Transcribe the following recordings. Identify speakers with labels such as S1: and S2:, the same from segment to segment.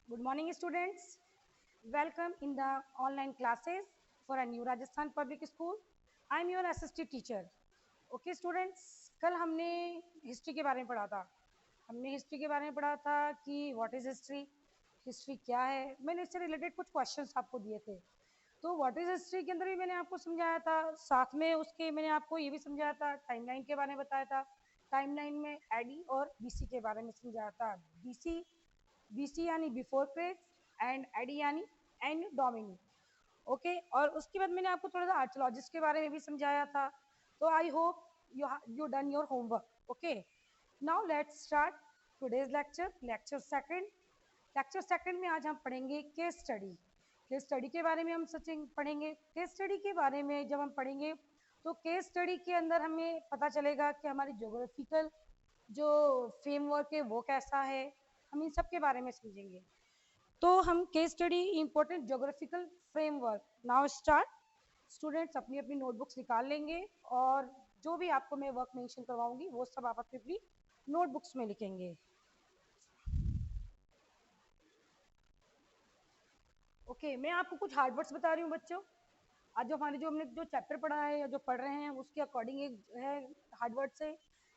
S1: Good morning, students. Welcome in the online classes for a new Rajasthan Public School. I am your assistant teacher. Okay, students. कल हमने history के बारे में पढ़ा था। हमने हिस्ट्री के बारे में पढ़ा था कि व्हाट इज हिस्ट्री, हिस्ट्री क्या है। मैंने इससे रिलेटेड कुछ क्वेश्चंस आपको दिए थे। तो व्हाट इज हिस्ट्री के अंदर भी मैंने आपको समझाया था, साथ में उसके मैंने आपको ये भी समझाया था, टाइमलाइन के बारे में बताया था। टाइमलाइन में एडी और बीसी के बारे में समझाया था। बीसी यानी बिफोर क्राइस्ट एंड एडी यानी एंड डोमिनी। ओके, और उसके बाद मैंने आपको थोड़ा सा आर्कियोलॉजिस्ट के बारे में भी समझाया था। तो I hope you done your homework. Okay, now let's start today's lecture, lecture second में आज हम पढ़ेंगे केस स्टडी। केस स्टडी के बारे में हम सचिन पढ़ेंगे। केस स्टडी के बारे में जब हम पढ़ेंगे तो केस स्टडी के अंदर हमें पता चलेगा कि हमारी ज्योग्राफिकल जो फ्रेमवर्क है वो कैसा है। हम इन सब के बारे में समझेंगे। तो हम case study important geographical framework now start. Students अपनी अपनी नोटबुक्स निकाल लेंगे और जो भी आपको मैं वर्क मेंशन करवाऊंगी वो सब आप अपनी अपनी नोटबुक्स में लिखेंगे। ओके, मैं आपको कुछ हार्ड वर्ड्स बता रही हूँ बच्चों। आज जो हमारे जो हमने जो चैप्टर पढ़ा है या जो पढ़ रहे हैं उसके अकॉर्डिंग एक है हार्ड वर्ड से।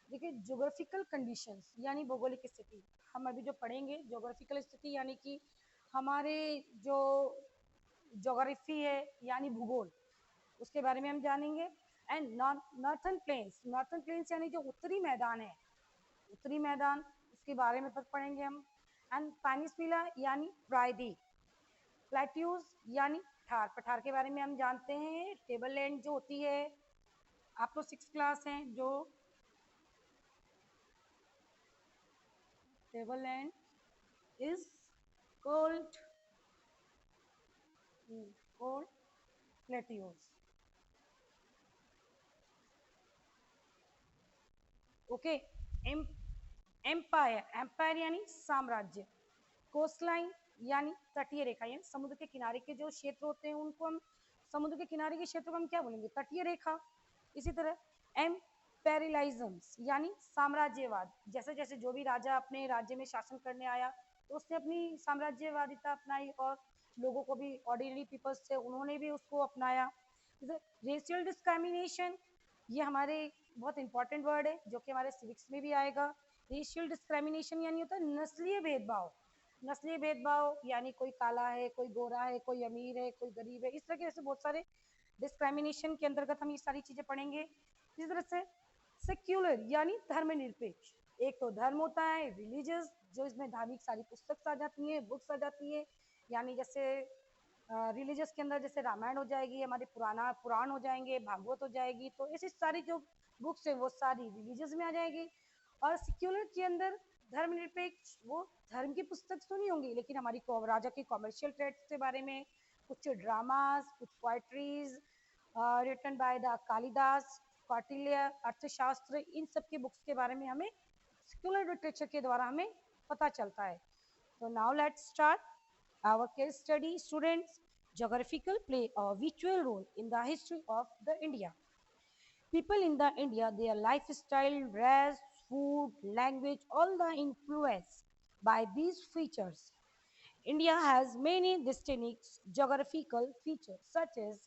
S1: देखिए, ज्योग्राफिकल कंडीशंस यानी भौगोलिक स्थिति। हम अभी जो पढ़ेंगे ज्योग्राफिकल स्थिति यानी कि हमारे जो ज्योग्राफी है यानी भूगोल, उसके बारे में हम जानेंगे। एंड नॉर्थन प्लेन्स यानी जो उत्तरी मैदान है, उत्तरी मैदान, उसके बारे में पढ़ेंगे हम। एंड पेनिनसुला यानी प्रायद्वीप, प्लेट्यूज यानी पठार, पठार के बारे में हम जानते हैं। टेबल लैंड जो होती है, आप तो 6th क्लास हैं, जो table land is cold cold plateaus. Okay, empire, empire यानी साम्राज्य। कोस्टलाइन यानी तटीय रेखा, यानी समुद्र के किनारे के जो क्षेत्र होते हैं उनको हम, समुद्र के किनारे के क्षेत्र को हम क्या बोलेंगे, तटीय रेखा। इसी तरह एम्पेरियलिज्म यानी साम्राज्यवाद, जैसे जैसे जो भी राजा अपने राज्य में शासन करने आया तो उसने अपनी साम्राज्यवादिता अपनाई और लोगों को भी, ऑर्डिनरी पीपल्स थे उन्होंने भी उसको अपनाया। रेशियल डिस्क्रिमिनेशन, ये हमारे बहुत इंपॉर्टेंट वर्ड है जो कि हमारे सिविक्स में भी आएगा। रेशियल डिस्क्रिमिनेशन यानी होता है नस्लीय भेदभाव। नस्लीय भेदभाव यानी कोई काला है, कोई गोरा है, कोई अमीर है, कोई गरीब है, इस तरह के ऐसे बहुत सारे डिस्क्रिमिनेशन के अंतर्गत हम ये सारी चीजें पढ़ेंगे। इसी तरह से सेक्युलर यानी धर्मनिरपेक्ष। एक तो धर्म होता है रिलीजियस, जो इसमें धार्मिक सारी पुस्तक आ जाती है, बुक्स आ जाती है। यानी जैसे रिलीजियस के अंदर जैसे रामायण हो जाएगी, हमारे पुराण हो जाएंगे, भागवत हो जाएगी, तो ऐसी सारी जो बुक्स है वो सारी रिलीजियस में आ जाएगी। और सेक्युलर के अंदर धर्मनिरपेक्ष, वो धर्म की पुस्तक तो नहीं होंगी लेकिन हमारी राजा की कॉमर्शियल ट्रेड्स के बारे में, कुछ ड्रामास, कुछ poetries written by the Kalidasa, Kautilya, Arthashastra, इन सब के बुक्स के बारे में हमें सेक्युलर लिटरेचर के द्वारा हमें पता चलता है। तो now let's start our case study. Students, geographical play a vital role in the history of the India. People in the India, their lifestyle, dress, food, language, all the influenced by these features. India has many distinct geographical features such as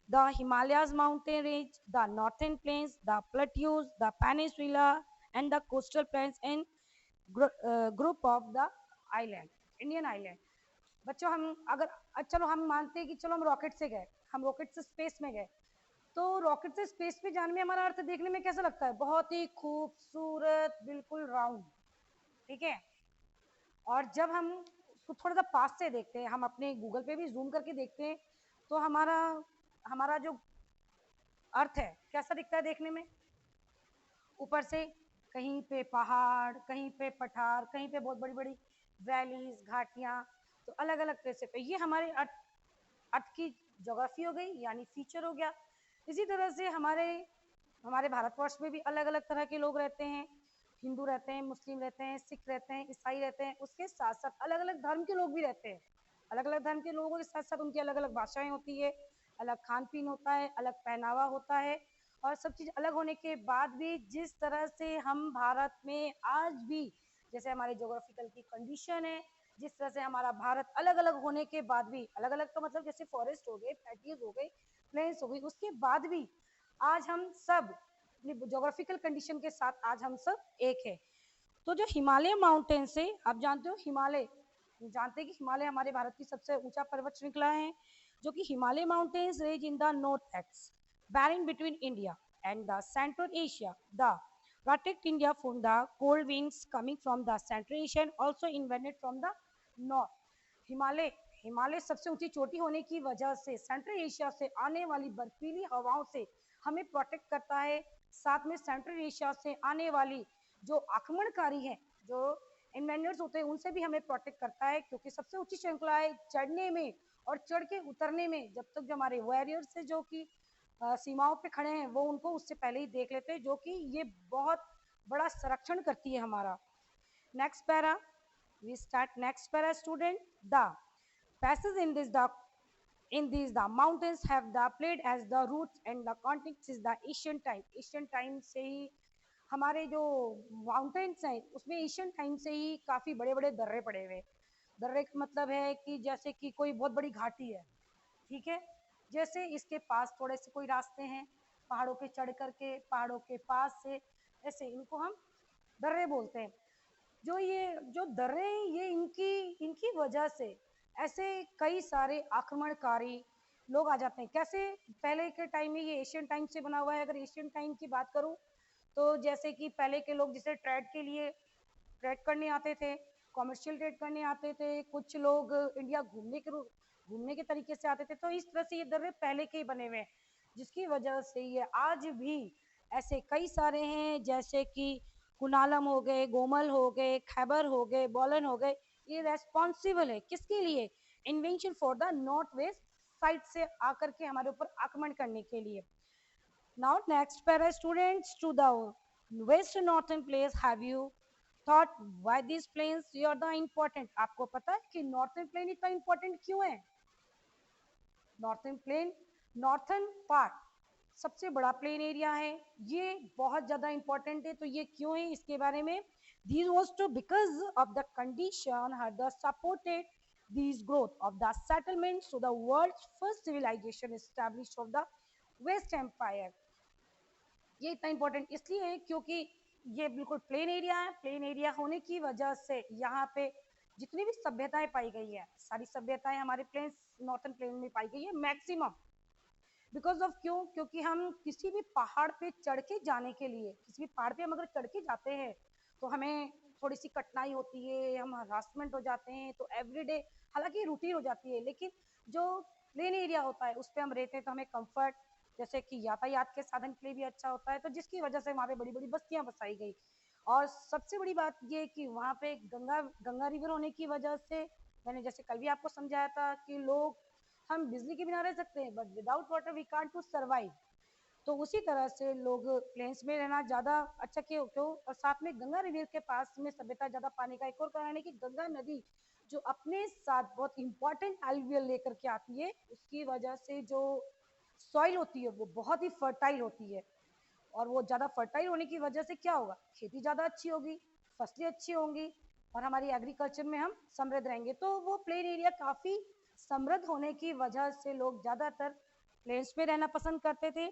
S1: the Himalayas mountain range, the northern plains, the plateaus, the peninsula, and the coastal plains and group of the island, Indian island. बच्चों हम अगर चलो हम मानते हैं कि चलो हम रॉकेट से गए, हम रॉकेट से स्पेस में गए, तो रॉकेट से स्पेस में जाने में हमारा अर्थ देखने में कैसा लगता है, बहुत ही खूबसूरत, बिल्कुल राउंड, ठीक है। और जब हम उसको थोड़ा सा पास से देखते हैं, हम अपने गूगल पे भी जूम करके देखते हैं, तो हमारा हमारा जो अर्थ है कैसा दिखता है देखने में। ऊपर से कहीं पे पहाड़, कहीं पे पठार, कहीं पे बहुत बड़ी बड़ी वैलीज, घाटियां, तो अलग अलग तरह से पे ये हमारे अर्थ की ज्योग्राफी हो गई, यानी फीचर हो गया। इसी तरह से हमारे हमारे भारतवर्ष में भी अलग अलग तरह के लोग रहते हैं। हिंदू रहते हैं, मुस्लिम रहते हैं, सिख रहते हैं, ईसाई रहते हैं, उसके साथ साथ अलग अलग धर्म के लोग भी रहते हैं। अलग अलग धर्म के लोगों के साथ साथ उनकी अलग अलग भाषाएं होती है, अलग खान पीन होता है, अलग पहनावा होता है। और सब चीज़ अलग होने के बाद भी जिस तरह से हम भारत में आज भी, जैसे हमारे ज्योग्राफिकल की कंडीशन है, जिस तरह से हमारा भारत अलग अलग होने के बाद भी, अलग अलग का मतलब जैसे फॉरेस्ट हो गए, पैटीज हो गए, प्लेन्स हो गई, उसके बाद भी आज हम सब जोग्राफिकल कंडीशन के साथ आज हम सब एक है। तो जो हिमालय माउंटेन्स है, आप जानते हो हिमालय, जानते हैं कि हिमालय हमारे भारत की सबसे ऊंचा पर्वत श्रृंखला है, जो कि Himalaya mountains range in the north x bearing between India and the central Asia, the protect India from the cold winds coming from the Central Asia and also invented from the north. Himalaya, Himalaya सबसे ऊंची चोटी होने की वजह से central Asia से आने वाली बर्फीली हवाओं से हमें प्रोटेक्ट करता है। साथ में सेंट्रल एशिया से आने वाली जो आक्रमणकारी हैं, जो इन्वेंडर्स होते हैं, उनसे भी हमें प्रोटेक्ट करता है, क्योंकि सबसे ऊंची श्रृंखला है चढ़ने में और चढ़ के उतरने में। जब तक जो हमारे वॉरियर्स है जो कि सीमाओं पे खड़े हैं, वो उनको उससे पहले ही देख लेते हैं, जो कि ये बहुत बड़ा संरक्षण करती है हमारा। Next para, we start next para student. The passes in these the mountains have the played as the roots and the context is the Asian time. Asian time से ही हमारे जो माउंटेन्स हैं उसमें एशियन टाइम से ही काफ़ी बड़े बड़े दर्रे पड़े हुए। दर्रे का मतलब है कि जैसे कि कोई बहुत बड़ी घाटी है, ठीक है, जैसे इसके पास थोड़े से कोई रास्ते हैं पहाड़ों पे चढ़ करके, पहाड़ों के पास से, ऐसे इनको हम दर्रे बोलते हैं। जो ये जो दर्रे हैं, ये इनकी इनकी वजह से ऐसे कई सारे आक्रमणकारी लोग आ जाते हैं। कैसे, पहले के टाइम में, ये एशियन टाइम से बना हुआ है। अगर एशियन टाइम की बात करूं तो जैसे कि पहले के लोग जिसे ट्रेड के लिए ट्रेड करने आते थे, कॉमर्शियल ट्रेड करने आते थे, कुछ लोग इंडिया घूमने के तरीके से आते थे, तो इस तरह से ये दर्रे पहले के ही बने हुए हैं, जिसकी वजह से ये आज भी ऐसे कई सारे हैं, जैसे कि कुनालम हो गए, गोमल हो गए, खैबर हो गए, बोलन हो गए। ये रेस्पॉन्सिबल है किसके लिए? Invention for the north west side से आकर के हमारे ऊपर आक्रमण करने के लिए। Now next para students, to the west northern place, have you thought why these plains are the important? आपको पता है कि नॉर्थर्न प्लेन इतना important क्यों है? नॉर्थर्न प्लेन, नॉर्थर्न पार्ट सबसे बड़ा प्लेन एरिया है, ये बहुत ज़्यादा इंपॉर्टेंट है। तो ये क्यों है, इसके बारे में, this was too because of the condition had the supported these growth of the settlement, so the world's first civilization established of the West Empire। ये इतना इंपॉर्टेंट इसलिए है क्योंकि ये बिल्कुल प्लेन एरिया है। प्लेन एरिया होने की वजह से यहाँ पे जितनी भी सभ्यताएं पाई गई है, सारी सभ्यताएं हमारे प्लेन, नॉर्थर्न प्लेन में पाई गई है मैक्सिमम। बिकॉज ऑफ क्यों? क्योंकि हम किसी भी पहाड़ पे चढ़ के जाने के लिए, किसी भी पहाड़ पे हम अगर चढ़ के जाते हैं तो हमें थोड़ी सी कठिनाई होती है, हम हरासमेंट हो जाते हैं, तो एवरीडे, हालांकि रूटीन हो जाती है, लेकिन जो प्लेन एरिया होता है उस पर हम रहते हैं तो हमें कंफर्ट, जैसे कि यातायात के साधन के लिए भी अच्छा होता है, तो जिसकी वजह से वहाँ पे बड़ी बड़ी बस्तियाँ बसाई गई। और सबसे बड़ी बात ये कि वहाँ पे गंगा गंगा रिवर होने की वजह से, मैंने जैसे कल भी आपको समझाया था कि लोग, हम बिजली के बिना रह सकते हैं but without water we can't to survive. तो उसी तरह से लोग प्लेन्स में रहना ज़्यादा अच्छा क्यों क्यों और साथ में गंगा रिवर के पास में सभ्यता ज़्यादा पाने का एक और कारण है कि गंगा नदी जो अपने साथ बहुत इंपॉर्टेंट एल्वियल लेकर के आती है, उसकी वजह से जो सॉइल होती है वो बहुत ही फर्टाइल होती है। और वो ज़्यादा फर्टाइल होने की वजह से क्या होगा, खेती ज़्यादा अच्छी होगी, फसलें अच्छी होंगी और हमारी एग्रीकल्चर में हम समृद्ध रहेंगे। तो वो प्लेन एरिया काफ़ी समृद्ध होने की वजह से लोग ज़्यादातर प्लेन्स में रहना पसंद करते थे।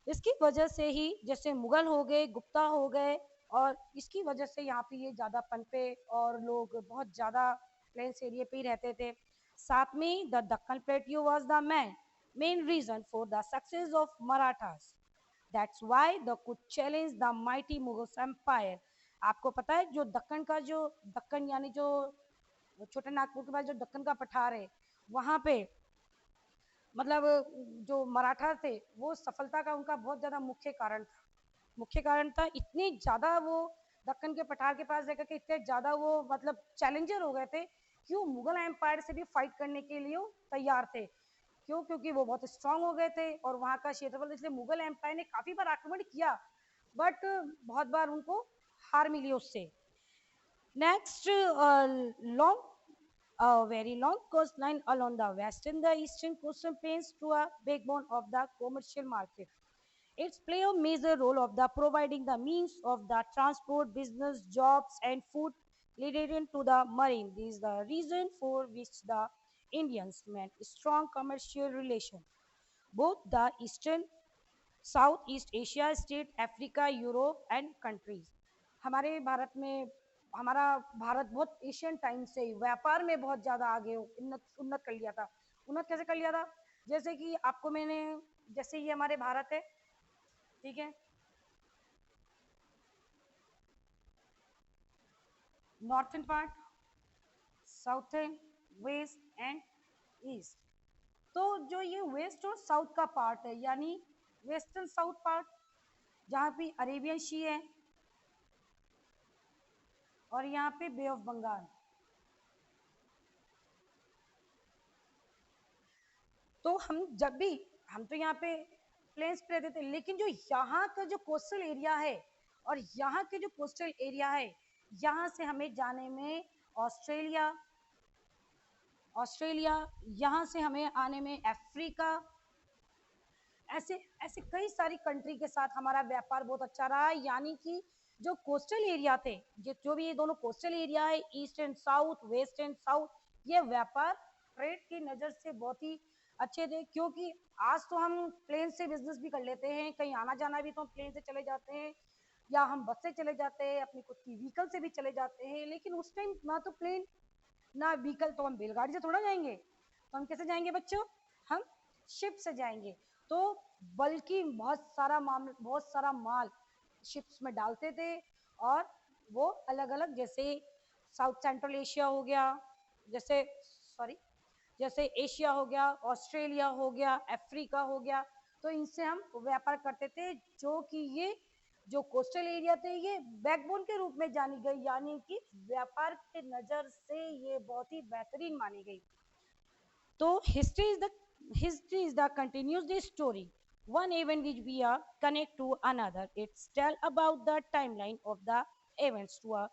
S1: इसकी वजह से ही जैसे मुगल हो गए, गुप्ता हो गए, और इसकी वजह से यहाँ पे ये ज़्यादा पनपे और लोग बहुत ज़्यादा प्लेन्स एरिया पे ही रहते थे। साथ में the Deccan plateau was the main reason for the success of Marathas, that's why the could challenge the mighty Mughals empire. आपको पता है जो दक्कन का, जो दक्कन यानी जो छोटे नागपुर के पास जो दक्कन का पठार है, वहाँ पे मतलब जो मराठा थे वो सफलता का उनका बहुत ज़्यादा मुख्य कारण था। इतने ज़्यादा वो दक्कन के पठार के पास रहकर के इतने ज़्यादा वो मतलब चैलेंजर हो गए थे, क्यों, मुगल एम्पायर से भी फाइट करने के लिए तैयार थे। क्यों? क्योंकि वो बहुत स्ट्रांग हो गए थे और वहाँ का क्षेत्रफल, इसलिए मुगल एम्पायर ने काफ़ी बार आक्रमण किया बट बहुत बार उनको हार मिली उससे। Next, long, a very long coastline along the western, the eastern coastal plains to a backbone of the commercial market. It's play a major role of the providing the means of the transport, business, jobs, and food leading to the marine. This is the reason for which the Indians made strong commercial relation. Both the Eastern, Southeast Asia state, Africa, Europe and countries. हमारे भारत में, हमारा भारत बहुत Asian time से ही व्यापार में बहुत ज़्यादा आगे उन्नत उन्नत कर लिया था। उन्नत कैसे कर लिया था? जैसे कि आपको मैंने, जैसे ये हमारे भारत है, ठीक है, northern part, southern, west and east. तो जो ये वेस्ट और साउथ का पार्ट है, यानी वेस्टर्न साउथ पार्ट, जहाँ पे अरेबियन सी है और यहाँ पे बे ऑफ बंगाल, तो हम जब भी, हम तो यहाँ पे प्लेन्स पे रहते थे, लेकिन जो यहाँ का जो कोस्टल एरिया है और यहाँ के जो कोस्टल एरिया है, यहाँ से हमें जाने में ऑस्ट्रेलिया, ऑस्ट्रेलिया, यहाँ से हमें आने में अफ्रीका, ऐसे ऐसे कई सारी कंट्री के साथ हमारा व्यापार बहुत अच्छा रहा है। यानी कि जो कोस्टल एरिया थे, जो भी ये दोनों कोस्टल एरिया है, east and south, west and south, ये व्यापार ट्रेड की नज़र से बहुत ही अच्छे थे। क्योंकि आज तो हम प्लेन से बिजनेस भी कर लेते हैं, कहीं आना जाना भी तो हम प्लेन से चले जाते हैं, या हम बस से चले जाते हैं, अपनी खुद की व्हीकल से भी चले जाते हैं। लेकिन उस टाइम ना तो प्लेन ना व्हीकल, तो हम बैलगाड़ी से थोड़ा जाएंगे, तो हम कैसे जाएंगे बच्चों? हम शिप से जाएंगे। तो बल्कि बहुत सारा माल शिप्स में डालते थे, और वो अलग अलग, जैसे साउथ सेंट्रल एशिया हो गया, जैसे सॉरी जैसे एशिया हो गया, ऑस्ट्रेलिया हो गया, अफ्रीका हो गया, तो इनसे हम व्यापार करते थे। जो कि ये जो कोस्टल एरिया थे, ये बैकबोन के रूप में जानी गई, यानी कि व्यापार के नज़र से ये बहुत ही बेहतरीन मानी गई। तो history is the continuous the story. One event which we are connect to another. It's tell about the timeline of the events to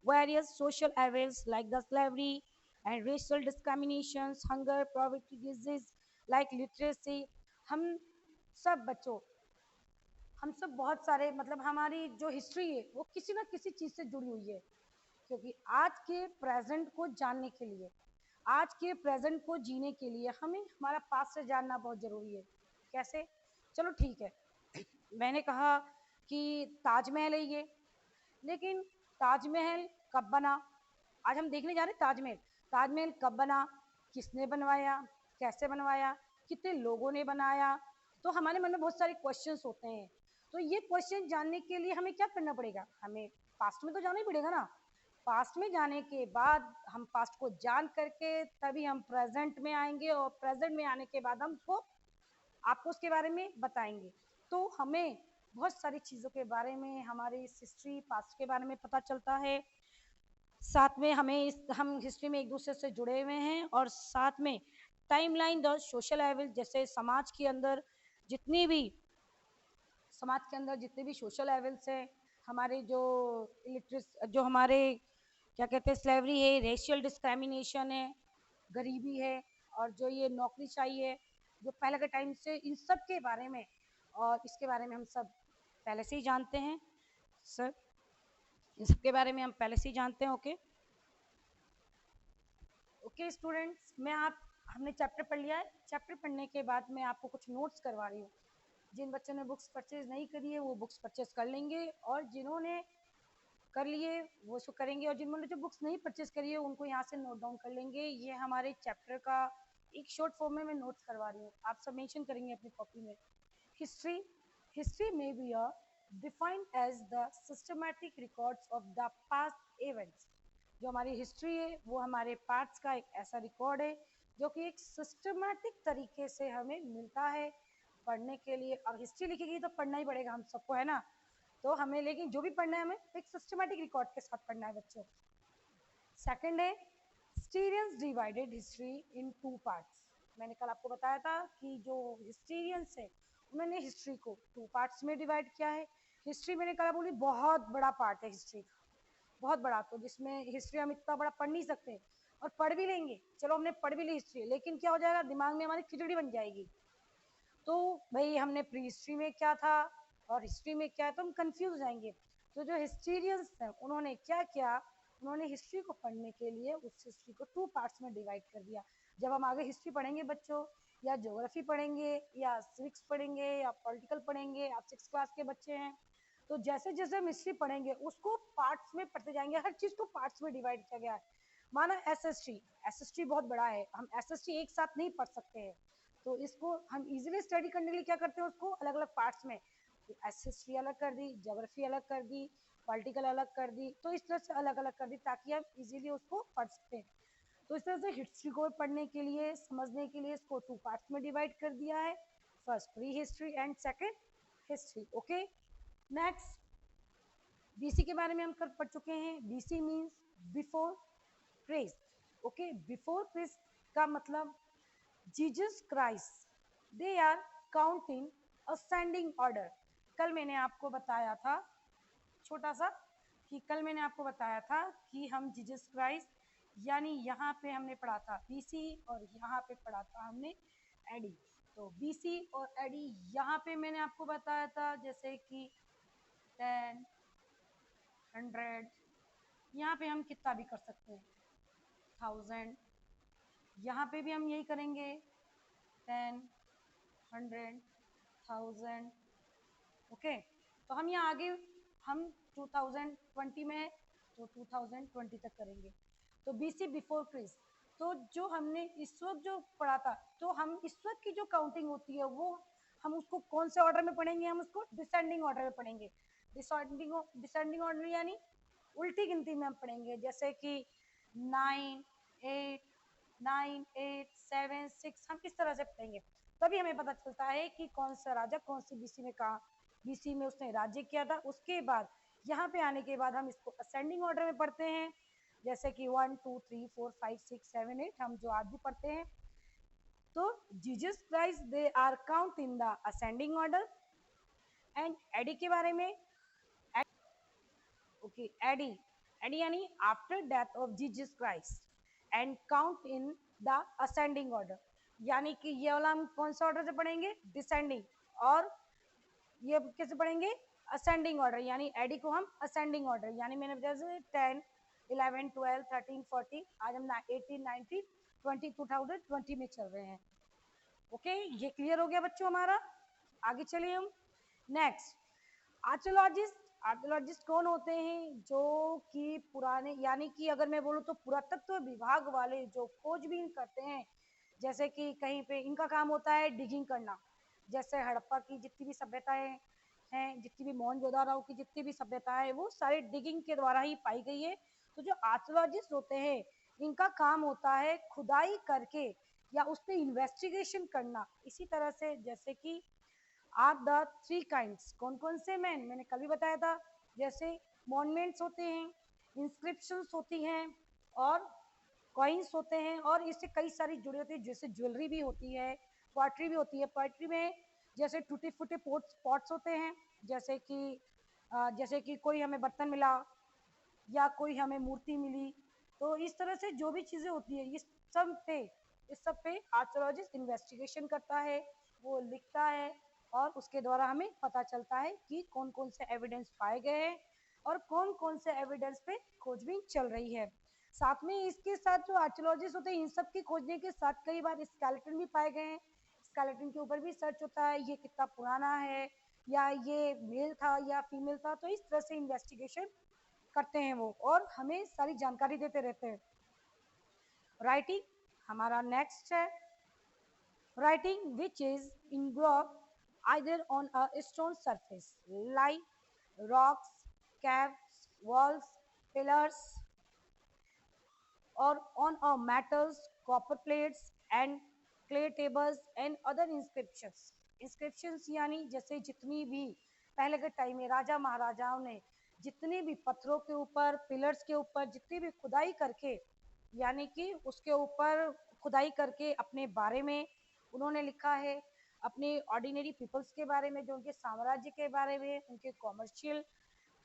S1: various social events like the slavery and racial discriminations, hunger, poverty, disease, like literacy. हम सब बच्चों, हम सब बहुत सारे, मतलब हमारी जो हिस्ट्री है वो किसी ना किसी चीज़ से जुड़ी हुई है। क्योंकि आज के प्रेजेंट को जानने के लिए, आज के प्रेजेंट को जीने के लिए हमें हमारा पास्ट से जानना बहुत ज़रूरी है। कैसे? चलो ठीक है, मैंने कहा कि ताजमहल है ये, लेकिन ताजमहल कब बना? आज हम देखने जा रहे हैं ताजमहल। ताजमहल कब बना, किसने बनवाया, कैसे बनवाया, कितने लोगों ने बनाया? तो हमारे मन में बहुत सारे क्वेश्चंस होते हैं। तो ये क्वेश्चन जानने के लिए हमें क्या करना पड़ेगा? हमें पास्ट में तो जाना ही पड़ेगा ना। पास्ट में जाने के बाद, हम पास्ट को जान करके तभी हम प्रेजेंट में आएंगे, और प्रेजेंट में आने के बाद हम उसको, आपको उसके बारे में बताएंगे। तो हमें बहुत सारी चीज़ों के बारे में, हमारे इस हिस्ट्री पास्ट के बारे में पता चलता है। साथ में हम हिस्ट्री में एक दूसरे से जुड़े हुए हैं, और साथ में टाइमलाइन द सोशल एवल, जैसे समाज के अंदर जितने भी सोशल एवल्स हैं, हमारे जो जो हमारे क्या कहते हैं, स्लेवरी है, रेशियल डिस्क्रिमिनेशन है, गरीबी है, और जो ये नौकरीशाही है, जो पहले के टाइम से, इन सब के बारे में, और इसके बारे में हम सब पहले से ही जानते हैं सर, इन सब के बारे में हम पहले से ही जानते हैं। ओके ओके स्टूडेंट्स, हमने चैप्टर पढ़ लिया है। चैप्टर पढ़ने के बाद मैं आपको कुछ नोट्स करवा रही हूँ। जिन बच्चों ने बुक्स परचेज नहीं करी है वो बुक्स परचेज कर लेंगे, और जिन्होंने कर लिए वो इसको करेंगे, और जिन्होंने जो बुक्स नहीं परचेज करी है उनको यहाँ से नोट डाउन कर लेंगे। ये हमारे चैप्टर का एक शॉर्ट फॉर्म में मैं नोट्स करवा रही हूँ, आप सब मेंशन करेंगे अपनी कॉपी में। हिस्ट्री हिस्ट्री में be defined as the systematic records of the past events. जो हमारी हिस्ट्री है वो हमारे पास्ट का एक ऐसा रिकॉर्ड है जो कि एक सिस्टमैटिक तरीके से हमें मिलता है पढ़ने के लिए। और हिस्ट्री लिखेगी तो पढ़ना ही पड़ेगा हम सबको, है ना। तो हमें, लेकिन जो भी पढ़ना है हमें एक सिस्टमैटिक रिकॉर्ड के साथ पढ़ना है बच्चों। सेकंड है historians divided history in two parts. मैंने कल आपको बताया था कि जो हिस्टोरियंस है उन्होंने हिस्ट्री को टू पार्ट्स में डिवाइड किया है। हिस्ट्री, मैंने कल बोली, बहुत बड़ा पार्ट है हिस्ट्री का, बहुत बड़ा। तो जिसमें हिस्ट्री हम इतना बड़ा पढ़ नहीं सकते, और पढ़ भी लेंगे, चलो हमने पढ़ भी ली हिस्ट्री, लेकिन क्या हो जाएगा, दिमाग में हमारी खिचड़ी बन जाएगी। तो भाई हमने प्री हिस्ट्री में क्या था और हिस्ट्री में क्या है, तो हम कंफ्यूज हो जाएंगे। तो जो हिस्टोरियंस हैं उन्होंने क्या किया, उन्होंने हिस्ट्री को पढ़ने के लिए उस हिस्ट्री को 2 पार्ट्स में डिवाइड कर दिया। जब हम आगे हिस्ट्री पढ़ेंगे बच्चों, या ज्योग्राफी पढ़ेंगे, या सिविक्स पढ़ेंगे, या पॉलिटिकल पढ़ेंगे, आप 6 क्लास के बच्चे हैं, तो जैसे जैसे हम हिस्ट्री पढ़ेंगे उसको पार्ट्स में पढ़ते जाएंगे। हर चीज को पार्ट्स में डिवाइड किया गया है। माना एसएसटी बहुत बड़ा है, हम एसएसटी एक साथ नहीं पढ़ सकते हैं, तो इसको हम इजीली स्टडी करने के लिए क्या करते हैं, उसको अलग अलग पार्ट्स में, एसएसटी अलग कर दी, ज्योग्राफी अलग कर दी, पॉलिटिकल अलग कर दी, तो इस तरह से अलग अलग कर दी ताकि हम इजीली उसको पढ़ सकते हैं। तो इस तरह से हिस्ट्री को पढ़ने के लिए, समझने के लिए इसको 2 पार्ट्स में डिवाइड कर दिया है, first pre history and second history. Okay, next BC के बारे में हम कर पढ़ चुके हैं। BC means before Christ. Okay, before Christ का मतलब Jesus Christ they are count in ascending order. कल मैंने आपको बताया था छोटा सा कि कल मैंने आपको बताया था कि हम जीसस क्राइस्ट, यानी यहाँ पे हमने पढ़ा था बीसी और यहाँ पे पढ़ा था हमने एडी। तो बीसी और एडी यहाँ पे मैंने आपको बताया था जैसे कि 10, 100, यहाँ पे हम कितना भी कर सकते हैं, 1000, यहाँ पे भी हम यही करेंगे 10, 100, 1000। ओके, तो हम यहाँ आगे हम 2020 में है तो 2020 तक करेंगे। तो बीसी बिफोर क्रिस्ट, तो जो हमने इस वक्त जो पढ़ा था, तो हम इस वक्त की जो काउंटिंग होती है वो हम उसको कौन से ऑर्डर में पढ़ेंगे, हम उसको डिसेंडिंग ऑर्डर में पढ़ेंगे। डिसेंडिंग ऑर्डर यानी उल्टी गिनती में हम पढ़ेंगे, जैसे कि 9, 8, 9, 8, 7, 6, हम इस तरह से पढ़ेंगे। तभी हमें पता चलता है कि कौन सा राजा कौन सी बीसी में कहा, बीसी में उसने राज्य किया था। उसके बाद यहाँ पे आने के बाद हम इसको असेंडिंग ऑर्डर में पढ़ते हैं, जैसे कि 1, 2, 3, 4, 5, 6, 7, 8 हम जो आज भी पढ़ते हैं। तो Jesus Christ they are count in the ascending order. And AD के बारे में, ओके, एडी, एडी यानी after death of Jesus Christ and count in the ascending order, यानी कि ये वाला हम कौन सा ऑर्डर से पढ़ेंगे, डिसेंडिंग, और ये कैसे पढ़ेंगे, असेंडिंग ऑर्डर, यानी एडी को हम असेंडिंग ऑर्डर, यानी मैंने जैसे 10, 11, 12, 13, 14, आज हम 18, 19, 20, 2020 में चल रहे हैं। ओके, ये क्लियर हो गया बच्चों हमारा। आगे चलिए हम नेक्स्ट, आर्कियोलॉजिस्ट। आर्कियोलॉजिस्ट कौन होते हैं, जो कि पुराने, यानी कि अगर मैं बोलूँ तो पुरातत्व विभाग वाले जो खोजबीन करते हैं, जैसे कि कहीं पे इनका काम होता है डिगिंग करना, जैसे हड़प्पा की जितनी भी सभ्यताएं हैं, जितनी भी मोहनजोदाड़ो की जितनी भी सभ्यता है, वो सारी डिगिंग के द्वारा ही पाई गई है। तो जो आर्कियोलॉजिस्ट होते हैं इनका काम होता है खुदाई करके या उस पर इन्वेस्टिगेशन करना। इसी तरह से जैसे कि आर द 3 काइंड्स, कौन कौन से मैंने कल भी बताया था, जैसे मॉन्यूमेंट्स होते हैं, इंस्क्रिप्शंस होती हैं, और कॉइन्स होते हैं, और इससे कई सारी जुड़ी होती है, जैसे ज्वेलरी भी होती है, पोइट्री भी होती है। पोइट्री में जैसे टूटे फूटे पॉट्स होते हैं, जैसे कि कोई हमें बर्तन मिला या कोई हमें मूर्ति मिली, तो इस तरह से जो भी चीज़ें होती है इस सब पे आर्कियोलॉजिस्ट इन्वेस्टिगेशन करता है, वो लिखता है, और उसके द्वारा हमें पता चलता है कि कौन कौन से एविडेंस पाए गए हैं और कौन कौन से एविडेंस पे खोजबीन चल रही है। साथ में इसके साथ जो आर्कियोलॉजिस्ट होते हैं इन सब की खोजने के साथ कई बार स्केलेटन भी पाए गए हैं। स्केलेटन के ऊपर भी सर्च होता है, ये कितना पुराना है, या ये मेल था या फीमेल था, तो इस तरह से इन्वेस्टिगेशन करते हैं वो, और हमें सारी जानकारी देते रहते हैं। राइटिंग हमारा नेक्स्ट है, writing which is engraved either on a stone surface like rocks, caves, walls, pillars, or on a metals, copper plates and clay tables and other inscriptions. Inscriptions यानी जैसे जितनी भी पहले के टाइम में राजा महाराजाओं ने जितनी भी पत्थरों के ऊपर, पिलर्स के ऊपर जितनी भी खुदाई करके, यानी कि उसके ऊपर खुदाई करके अपने बारे में उन्होंने लिखा है, अपने ऑर्डिनरी पीपल्स के बारे में, जो उनके साम्राज्य के बारे में, उनके कॉमर्शियल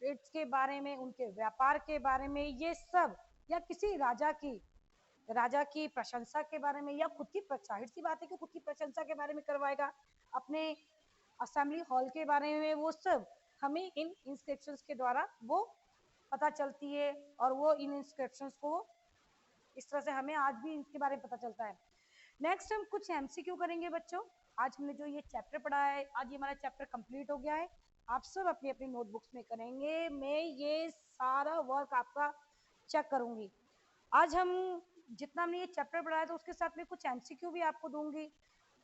S1: ट्रेड्स के बारे में, उनके व्यापार के बारे में, ये सब, या किसी राजा की प्रशंसा के बारे में, या खुद की जाहिर सी बात है कि खुद की प्रशंसा के बारे में करवाएगा, अपने असेंबली हॉल के बारे में, वो सब हमें इन इंस्क्रिप्शंस के द्वारा वो पता चलती है और वो इन इंस्क्रिप्शंस को इस तरह से हमें आज भी इसके बारे में पता चलता है। नेक्स्ट हम कुछ एमसीक्यू करेंगे बच्चों। आज हमने जो ये चैप्टर पढ़ा है, आज ये हमारा चैप्टर कंप्लीट हो गया है। आप सब अपनी अपनी नोटबुक्स में करेंगे, मैं ये सारा वर्क आपका चेक करूंगी। आज हम जितना हमने ये चैप्टर पढ़ा है तो उसके साथ में कुछ एमसीक्यू भी आपको दूंगी,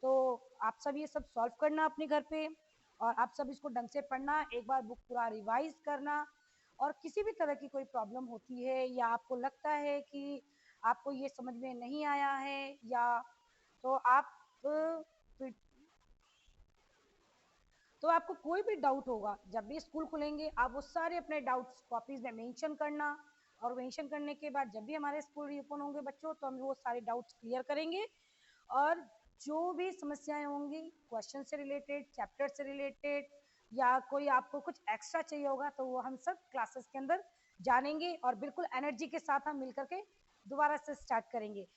S1: तो आप सब ये सब सॉल्व करना अपने घर पे, और आप सब इसको ढंग से पढ़ना, एक बार बुक पूरा रिवाइज करना। और किसी भी तरह की कोई प्रॉब्लम होती है या आपको लगता है कि आपको ये समझ में नहीं आया है या तो आप तो आपको कोई भी डाउट होगा, जब भी स्कूल खुलेंगे आप वो सारे अपने डाउट्स कॉपीज में मेंशन करना, और मेंशन करने के बाद जब भी हमारे स्कूल रीओपन होंगे बच्चों तो हम वो सारे डाउट्स क्लियर करेंगे। और जो भी समस्याएं होंगी क्वेश्चन से रिलेटेड, चैप्टर से रिलेटेड, या कोई आपको कुछ एक्स्ट्रा चाहिए होगा तो वो हम सब क्लासेस के अंदर जानेंगे और बिल्कुल एनर्जी के साथ हम मिलकर के दोबारा से स्टार्ट करेंगे।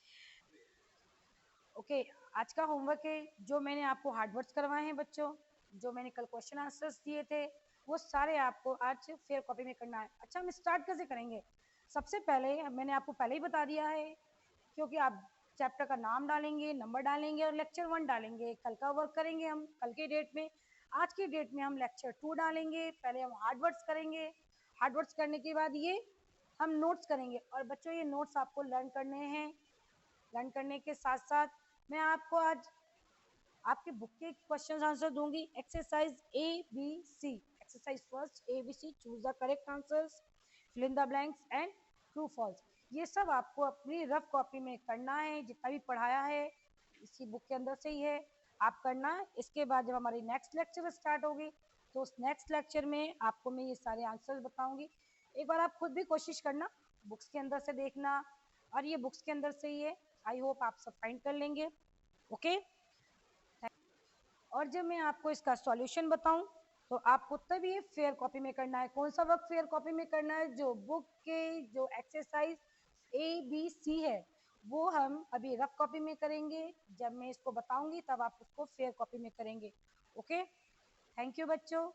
S1: ओके, आज का होमवर्क है जो मैंने आपको हार्डवर्ड्स करवाए हैं बच्चों, जो मैंने कल क्वेश्चन आंसर्स दिए थे वो सारे आपको आज फेयर कॉपी में करना है। अच्छा, हम स्टार्ट कैसे करेंगे? सबसे पहले मैंने आपको पहले ही बता दिया है, क्योंकि आप चैप्टर का नाम डालेंगे, नंबर डालेंगे और लेक्चर 1 डालेंगे। कल का वर्क करेंगे हम कल के डेट में। आज की डेट में हम लेक्चर 2 डालेंगे। पहले हम हार्डवर्ड्स करेंगे, हार्डवर्ड्स करने के बाद ये हम नोट्स करेंगे। और बच्चों ये नोट्स आपको लर्न करने हैं। लर्न करने के साथ साथ मैं आपको आज आपके बुक के क्वेश्चन आंसर दूंगी। Exercise A B C, exercise first A B C, choose the correct answers, fill in the blanks and true false. ये सब आपको अपनी रफ कॉपी में करना है, जितना भी पढ़ाया है इसी बुक के अंदर से ही है, आप करना। इसके बाद जब हमारी नेक्स्ट लेक्चर स्टार्ट होगी तो उस नेक्स्ट लेक्चर में आपको मैं ये सारे आंसर्स बताऊंगी। एक बार आप खुद भी कोशिश करना, बुक्स के अंदर से देखना, और ये बुक्स के अंदर से ही है। आई होप आप सब फाइंड कर लेंगे। ओके, और जब मैं आपको इसका सॉल्यूशन बताऊं तो आपको तभी फेयर कॉपी में करना है। कौन सा वर्क फेयर कॉपी में करना है? जो बुक के जो एक्सरसाइज ए बी सी है वो हम अभी रफ कॉपी में करेंगे, जब मैं इसको बताऊंगी तब आप उसको फेयर कॉपी में करेंगे। ओके, थैंक यू बच्चों।